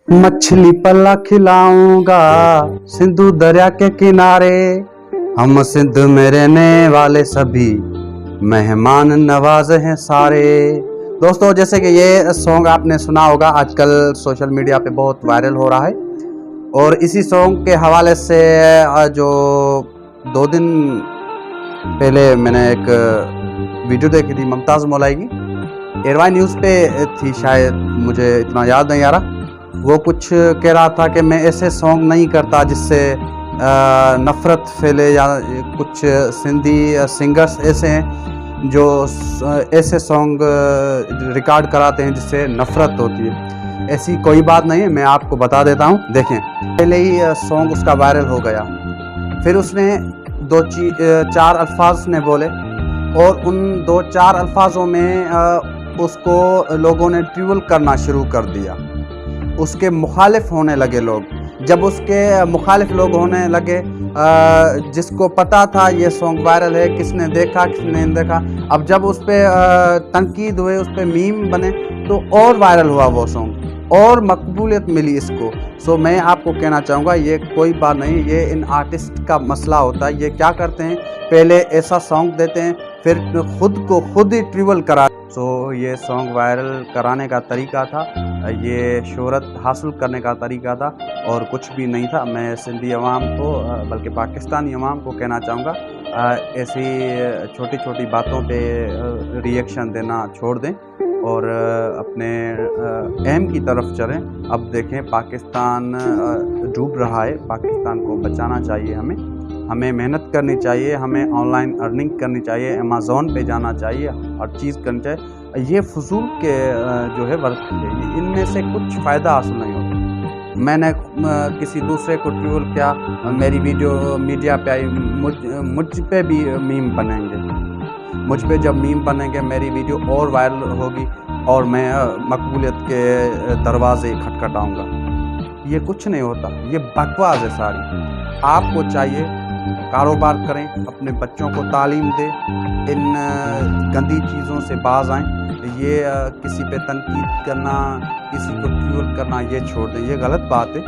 मछली पल्ला खिलाऊंगा सिंधु दरिया के किनारे। हम सिंध में रहने वाले सभी मेहमान नवाज हैं सारे। दोस्तों, जैसे कि ये सॉन्ग आपने सुना होगा, आजकल सोशल मीडिया पे बहुत वायरल हो रहा है। और इसी सॉन्ग के हवाले से जो 2 दिन पहले मैंने एक वीडियो देखी थी मुमताज़ मौलाई की, एयरवाई न्यूज़ पे थी शायद, मुझे इतना याद नहीं आ रहा। वो कुछ कह रहा था कि मैं ऐसे सॉन्ग नहीं करता जिससे नफ़रत फैले, या कुछ सिंधी सिंगर्स ऐसे हैं जो ऐसे सॉन्ग रिकॉर्ड कराते हैं जिससे नफ़रत होती है। ऐसी कोई बात नहीं है, मैं आपको बता देता हूँ। देखें, पहले ही सॉन्ग उसका वायरल हो गया, फिर उसने 2-4 अल्फाज उसने बोले, और उन 2-4 अल्फाजों में उसको लोगों ने ट्रिवल करना शुरू कर दिया। उसके मुखालिफ होने लगे लोग। जब उसके मुखालिफ लोग होने लगे, जिसको पता था ये सॉन्ग वायरल है, किसने देखा किसने नहीं देखा, अब जब उस पर तनकीद हुए, उस पर मीम बने, तो और वायरल हुआ वो सॉन्ग और मकबूलियत मिली इसको। सो मैं आपको कहना चाहूँगा, ये कोई बात नहीं, ये इन आर्टिस्ट का मसला होता है। ये क्या करते हैं, पहले ऐसा सॉन्ग देते हैं, फिर खुद को खुद ही ट्रिवल करा। सो ये सॉन्ग वायरल कराने का तरीका था, ये शोहरत हासिल करने का तरीका था, और कुछ भी नहीं था। मैं सिंधी अवाम को, बल्कि पाकिस्तानी अवाम को कहना चाहूँगा, ऐसी छोटी छोटी बातों पे रिएक्शन देना छोड़ दें और अपने एम की तरफ चलें। अब देखें, पाकिस्तान डूब रहा है, पाकिस्तान को बचाना चाहिए। हमें मेहनत करनी चाहिए, हमें ऑनलाइन अर्निंग करनी चाहिए, अमेज़ॉन पे जाना चाहिए, हर चीज़ करनी चाहिए। ये फजूल के जो है वर्क है, इनमें से कुछ फ़ायदा हासिल नहीं होता। मैंने किसी दूसरे को ट्रिवल किया, मेरी वीडियो मीडिया पे आई, मुझ पे भी मीम बनेंगे। मुझ पे जब मीम बनेंगे, मेरी वीडियो और वायरल होगी और मैं मकबूलियत के दरवाजे खटखटाऊँगा। ये कुछ नहीं होता, ये बकवास है सारी। आपको चाहिए कारोबार करें, अपने बच्चों को तालीम दें, इन गंदी चीज़ों से बाज आएँ। ये किसी पे तनकीद करना, किसी को ट्रिवल करना, ये छोड़ दें, ये गलत बात है।